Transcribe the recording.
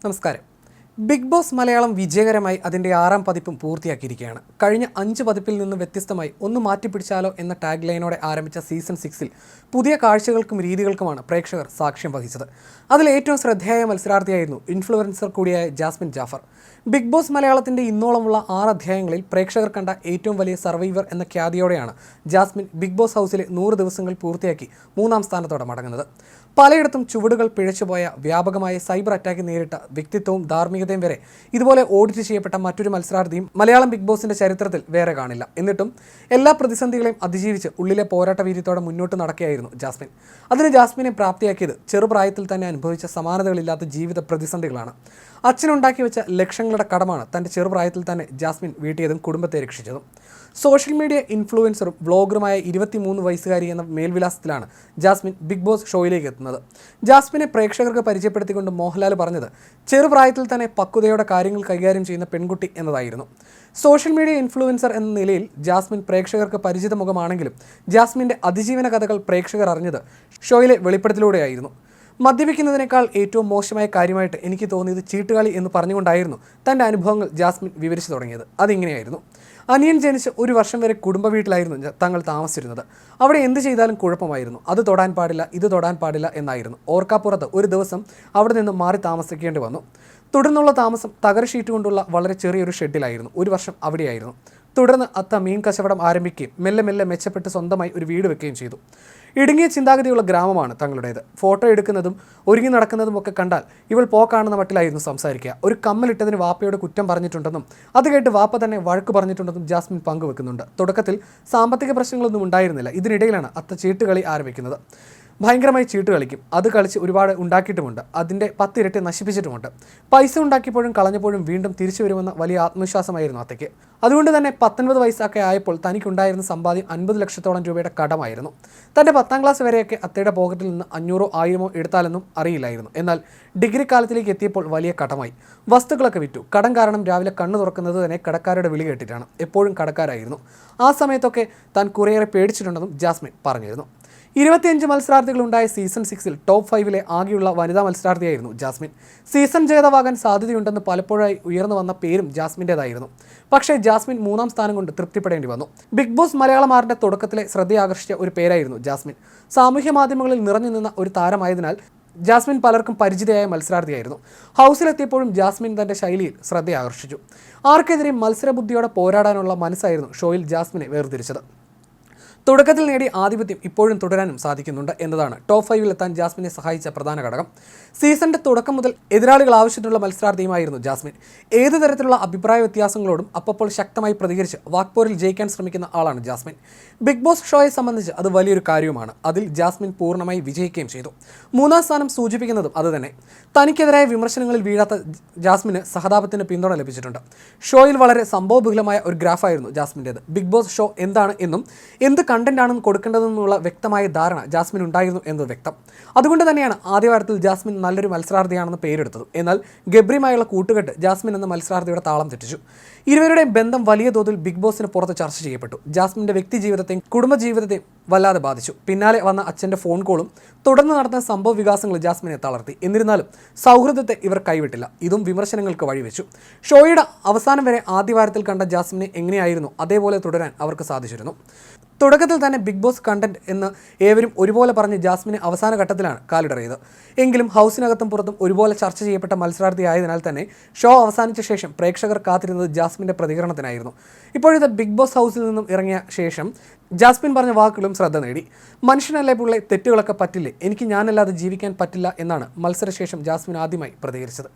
നമസ്കാരം. Big boss Malayalam വിജയകരമായി അതിൻ്റെ 6ാം പതിപ്പും പൂർത്തിയാക്കിയിരിക്കുകയാണ്. കഴിഞ്ഞ 5 പതിപ്പിൽ നിന്ന് വ്യത്യസ്തമായി ഒന്ന് മാറ്റിപ്പിടിച്ചാലോ എന്ന ടാഗ് ലൈനോടെ ആരംഭിച്ച സീസൺ 6-ൽ പുതിയ കാഴ്ചകൾക്കും രീതികൾക്കുമാണ് പ്രേക്ഷകർ സാക്ഷ്യം വഹിച്ചത്. അതിൽ ഏറ്റവും ശ്രദ്ധേയമായ മത്സരാർത്ഥിയായിരുന്നു ഇൻഫ്ലുവൻസർ കൂടിയായ ജാസ്മിൻ ജാഫർ. ബിഗ് ബോസ് മലയാളത്തിൻ്റെ ഇന്നോളമുള്ള 6 അധ്യായങ്ങളിൽ പ്രേക്ഷകർ കണ്ട ഏറ്റവും വലിയ സർവൈവർ എന്ന ഖ്യാതിയോടെയാണ് ജാസ്മിൻ ബിഗ് ബോസ് ഹൗസിലെ 100 ദിവസങ്ങൾ പൂർത്തിയാക്കി 3ാം സ്ഥാനത്തോടെ മടങ്ങുന്നത്. പലയിടത്തും ചുവടുകൾ പിഴച്ചുപോയ, വ്യാപകമായ സൈബർ അറ്റാക്ക് നേരിട്ട, വ്യക്തിത്വവും ധാർമ്മികതയും വരെ ഇതുപോലെ ഓഡിറ്റ് ചെയ്യപ്പെട്ട മറ്റൊരു മത്സരാർത്ഥിയും മലയാളം ബിഗ് ബോസിന്റെ ചരിത്രത്തിൽ വേറെ കാണില്ല. എന്നിട്ടും എല്ലാ പ്രതിസന്ധികളെയും അതിജീവിച്ച് ഉള്ളിലെ പോരാട്ട വീര്യത്തോടെ മുന്നോട്ട് നടക്കുകയായിരുന്നു ജാസ്മിൻ. അതിന് ജാസ്മിനെ പ്രാപ്തിയാക്കിയത് ചെറുപ്രായത്തിൽ തന്നെ അനുഭവിച്ച സമാനതകളില്ലാത്ത ജീവിത പ്രതിസന്ധികളാണ്. അച്ഛനുണ്ടാക്കി വെച്ച ലക്ഷങ്ങളുടെ കടമാണ് തൻ്റെ ചെറുപ്രായത്തിൽ തന്നെ ജാസ്മിൻ വീട്ടിയതും കുടുംബത്തെ രക്ഷിച്ചതും. സോഷ്യൽ മീഡിയ ഇൻഫ്ലുവൻസറും വ്ളോഗറുമായ 23 വയസ്സുകാരി എന്ന മേൽവിലാസത്തിലാണ് ജാസ്മിൻ ബിഗ് ബോസ് ഷോയിലേക്ക് എത്തുന്നത്. ജാസ്മിനെ പ്രേക്ഷകർക്ക് പരിചയപ്പെടുത്തിക്കൊണ്ട് മോഹൻലാൽ പറഞ്ഞത് ചെറുപ്രായത്തിൽ തന്നെ പക്വതയോടെ കാര്യങ്ങൾ കൈകാര്യം ചെയ്യുന്ന പെൺകുട്ടി എന്നതായിരുന്നു. സോഷ്യൽ മീഡിയ ഇൻഫ്ലുവൻസർ എന്ന നിലയിൽ ജാസ്മിൻ പ്രേക്ഷകർക്ക് പരിചിത മുഖമാണെങ്കിലും ജാസ്മിൻ്റെ അതിജീവന കഥകൾ പ്രേക്ഷകർ അറിഞ്ഞത് ഷോയിലെ വെളിപ്പെടുത്തലിലൂടെയായിരുന്നു. മദ്യപിക്കുന്നതിനേക്കാൾ ഏറ്റവും മോശമായ കാര്യമായിട്ട് എനിക്ക് തോന്നിയത് ചീട്ടുകളി എന്ന് പറഞ്ഞുകൊണ്ടായിരുന്നു തൻ്റെ അനുഭവങ്ങൾ ജാസ്മിൻ വിവരിച്ചു തുടങ്ങിയത്. അതിങ്ങനെയായിരുന്നു: അനിയൻ ജനിച്ച് 1 വർഷം വരെ കുടുംബ വീട്ടിലായിരുന്നു തങ്ങൾ താമസിച്ചിരുന്നത്. അവിടെ എന്ത് ചെയ്താലും കുഴപ്പമായിരുന്നു. അത് തൊടാൻ പാടില്ല, ഇത് തൊടാൻ പാടില്ല എന്നായിരുന്നു. ഓർക്കാപ്പുറത്ത് ഒരു ദിവസം അവിടെ നിന്ന് മാറി താമസിക്കേണ്ടി വന്നു. തുടർന്നുള്ള താമസം തകര ഷീറ്റ് കൊണ്ടുള്ള വളരെ ചെറിയൊരു ഷെഡിലായിരുന്നു. 1 വർഷം അവിടെയായിരുന്നു. തുടർന്ന് അത്ത മീൻ കച്ചവടം ആരംഭിക്കുകയും മെല്ലെ മെല്ലെ മെച്ചപ്പെട്ട് സ്വന്തമായി ഒരു വീട് വെക്കുകയും ചെയ്തു. ഇടുങ്ങിയ ചിന്താഗതിയുള്ള ഗ്രാമമാണ് തങ്ങളുടേത്. ഫോട്ടോ എടുക്കുന്നതും ഒരുങ്ങി നടക്കുന്നതും ഒക്കെ കണ്ടാൽ ഇവൾ പോക്കാണെന്ന മട്ടിലായിരുന്നു സംസാരിക്കുക. ഒരു കമ്മലിട്ടതിന് വാപ്പയോട് കുറ്റം പറഞ്ഞിട്ടുണ്ടെന്നും അത് കേട്ട് വാപ്പ തന്നെ വഴക്ക് പറഞ്ഞിട്ടുണ്ടെന്നും ജാസ്മിൻ പങ്കുവെക്കുന്നുണ്ട്. തുടക്കത്തിൽ സാമ്പത്തിക പ്രശ്നങ്ങളൊന്നും ഉണ്ടായിരുന്നില്ല. ഇതിനിടയിലാണ് അത്ത ചീട്ടുകളി ആരംഭിക്കുന്നത്. ഭയങ്കരമായി ചീട്ട് കളിക്കും. അത് കളിച്ച് ഒരുപാട് ഉണ്ടാക്കിയിട്ടുമുണ്ട്. അതിൻ്റെ 10 ഇരട്ടി നശിപ്പിച്ചിട്ടുമുണ്ട്. പൈസ ഉണ്ടാക്കിയപ്പോഴും കളഞ്ഞപ്പോഴും വീണ്ടും തിരിച്ചു വരുമെന്ന വലിയ ആത്മവിശ്വാസമായിരുന്നു അത്തയ്ക്ക്. അതുകൊണ്ട് തന്നെ 19 വയസ്സൊക്കെ ആയപ്പോൾ തനിക്കുണ്ടായിരുന്ന സമ്പാദ്യം 50 ലക്ഷത്തോളം രൂപയുടെ കടമായിരുന്നു. തൻ്റെ 10ാം ക്ലാസ് വരെയൊക്കെ അത്തയുടെ പോക്കറ്റിൽ നിന്ന് 500 1000 എടുത്താലെന്നും അറിയില്ലായിരുന്നു. എന്നാൽ ഡിഗ്രി കാലത്തിലേക്ക് എത്തിയപ്പോൾ വലിയ കടമായി. വസ്തുക്കളൊക്കെ വിറ്റു. കടം കാരണം രാവിലെ കണ്ണു തുറക്കുന്നത് തന്നെ കടക്കാരുടെ വിളി കേട്ടിട്ടാണ്. എപ്പോഴും കടക്കാരായിരുന്നു. ആ സമയത്തൊക്കെ താൻ കുറേയേറെ പേടിച്ചിട്ടുണ്ടെന്നും ജാസ്മിൻ പറഞ്ഞിരുന്നു. 25 മത്സരാർത്ഥികളുണ്ടായ സീസൺ 6-ൽ ടോപ്പ് 5-ലെ ആകെയുള്ള വനിതാ മത്സരാർത്ഥിയായിരുന്നു ജാസ്മിൻ. സീസൺ ജേതാവാകാൻ സാധ്യതയുണ്ടെന്ന് പലപ്പോഴായി ഉയർന്നു വന്ന പേരും ജാസ്മിൻ്റേതായിരുന്നു. പക്ഷേ ജാസ്മിൻ 3ാം സ്ഥാനം കൊണ്ട് തൃപ്തിപ്പെടേണ്ടി വന്നു. ബിഗ് ബോസ് മലയാളം 6-ന്റെ തുടക്കത്തിലെ ശ്രദ്ധയാകർഷിച്ച ഒരു പേരായിരുന്നു ജാസ്മിൻ. സാമൂഹ്യ മാധ്യമങ്ങളിൽ നിറഞ്ഞു നിന്ന ഒരു താരമായതിനാൽ ജാസ്മിൻ പലർക്കും പരിചിതയായ മത്സരാർത്ഥിയായിരുന്നു. ഹൗസിലെത്തിയപ്പോഴും ജാസ്മിൻ തൻ്റെ ശൈലിയിൽ ശ്രദ്ധയാകർഷിച്ചു. ആർക്കെതിരെയും മത്സരബുദ്ധിയോടെ പോരാടാനുള്ള മനസ്സായിരുന്നു ഷോയിൽ ജാസ്മിനെ വേർതിരിച്ചത്. തുടക്കത്തിൽ നേടിയ ആധിപത്യം ഇപ്പോഴും തുടരാനും സാധിക്കുന്നുണ്ട് എന്നതാണ് ടോപ്പ് 5-ൽ എത്താൻ ജാസ്മിനെ സഹായിച്ച പ്രധാന ഘടകം. സീസണിൻ്റെ തുടക്കം മുതൽ എതിരാളികൾ ആവശ്യത്തിനുള്ള മത്സരാർത്ഥിയുമായിരുന്നു ജാസ്മിൻ. ഏത് തരത്തിലുള്ള അഭിപ്രായ വ്യത്യാസങ്ങളോടും അപ്പോൾ ശക്തമായി പ്രതികരിച്ച് വാക്പോരിൽ ജയിക്കാൻ ശ്രമിക്കുന്ന ആളാണ് ജാസ്മിൻ. ബിഗ് ബോസ് ഷോയെ സംബന്ധിച്ച് അത് വലിയൊരു കാര്യവുമാണ്. അതിൽ ജാസ്മിൻ പൂർണ്ണമായി വിജയിക്കുകയും ചെയ്തു. 3ാം സ്ഥാനം സൂചിപ്പിക്കുന്നതും അതുതന്നെ. തനിക്കെതിരായ വിമർശനങ്ങളിൽ വീഴാത്ത ജാസ്മിന് സഹതാപത്തിന് പിന്തുണ ലഭിച്ചിട്ടുണ്ട്. ഷോയിൽ വളരെ സംഭവബഹുലമായ ഒരു ഗ്രാഫായിരുന്നു ജാസ്മിൻ്റേത്. ബിഗ് ബോസ് ഷോ എന്താണ് എന്നും എന്ത് കണ്ടന്റാണെന്ന് കൊടുക്കേണ്ടതെന്നുള്ള വ്യക്തമായ ധാരണ ജാസ്മിൻ ഉണ്ടായിരുന്നു എന്നത് വ്യക്തം. അതുകൊണ്ട് തന്നെയാണ് ആദ്യവാരത്തിൽ ജാസ്മിൻ നല്ലൊരു മത്സരാർത്ഥിയാണെന്ന് പേരെടുത്തത്. എന്നാൽ ഗബ്രിയുമായുള്ള കൂട്ടുകെട്ട് ജാസ്മിൻ എന്ന മത്സരാർത്ഥിയുടെ താളം തെറ്റിച്ചു. ഇരുവരുടെയും ബന്ധം വലിയ തോതിൽ ബിഗ് ബോസിന് പുറത്ത് ചർച്ച ചെയ്യപ്പെട്ടു. ജാസ്മിൻ്റെ വ്യക്തി ജീവിതത്തെയും കുടുംബജീവിതത്തെയും വല്ലാതെ ബാധിച്ചു. പിന്നാലെ വന്ന അച്ഛൻ്റെ ഫോൺ കോളും തുടർന്ന് നടന്ന സംഭവ വികാസങ്ങൾ ജാസ്മിനെ തളർത്തി. എന്നിരുന്നാലും സൗഹൃദത്തെ ഇവർ കൈവിട്ടില്ല. ഇതും വിമർശനങ്ങൾക്ക് വഴിവെച്ചു. ഷോയുടെ അവസാനം വരെ ആദ്യവാരത്തിൽ കണ്ട ജാസ്മിനെ എങ്ങനെയായിരുന്നു അതേപോലെ തുടരാൻ അവർക്ക് സാധിച്ചിരുന്നു. തുടക്കത്തിൽ തന്നെ ബിഗ് ബോസ് കണ്ടന്റ് എന്ന് ഏവരും ഒരുപോലെ പറഞ്ഞ് ജാസ്മിനെ അവസാന ഘട്ടത്തിലാണ് കാലിടറിയത്. എങ്കിലും ഹൗസിനകത്തും പുറത്തും ഒരുപോലെ ചർച്ച ചെയ്യപ്പെട്ട മത്സരാർത്ഥിയായതിനാൽ തന്നെ ഷോ അവസാനിച്ച ശേഷം പ്രേക്ഷകർ കാത്തിരുന്നത് ജാസ്മിൻ്റെ പ്രതികരണത്തിനായിരുന്നു. ഇപ്പോഴത്തെ ബിഗ് ബോസ് ഹൗസിൽ നിന്നും ഇറങ്ങിയ ശേഷം ജാസ്മിൻ പറഞ്ഞ വാക്കുകളും ശ്രദ്ധ നേടി. മനുഷ്യനല്ലേ പുള്ളി, തെറ്റുകളൊക്കെ പറ്റില്ലേ, എനിക്ക് ഞാനല്ലാതെ ജീവിക്കാൻ പറ്റില്ല എന്നാണ് മത്സരശേഷം ജാസ്മിൻ ആദ്യമായി പ്രതികരിച്ചത്.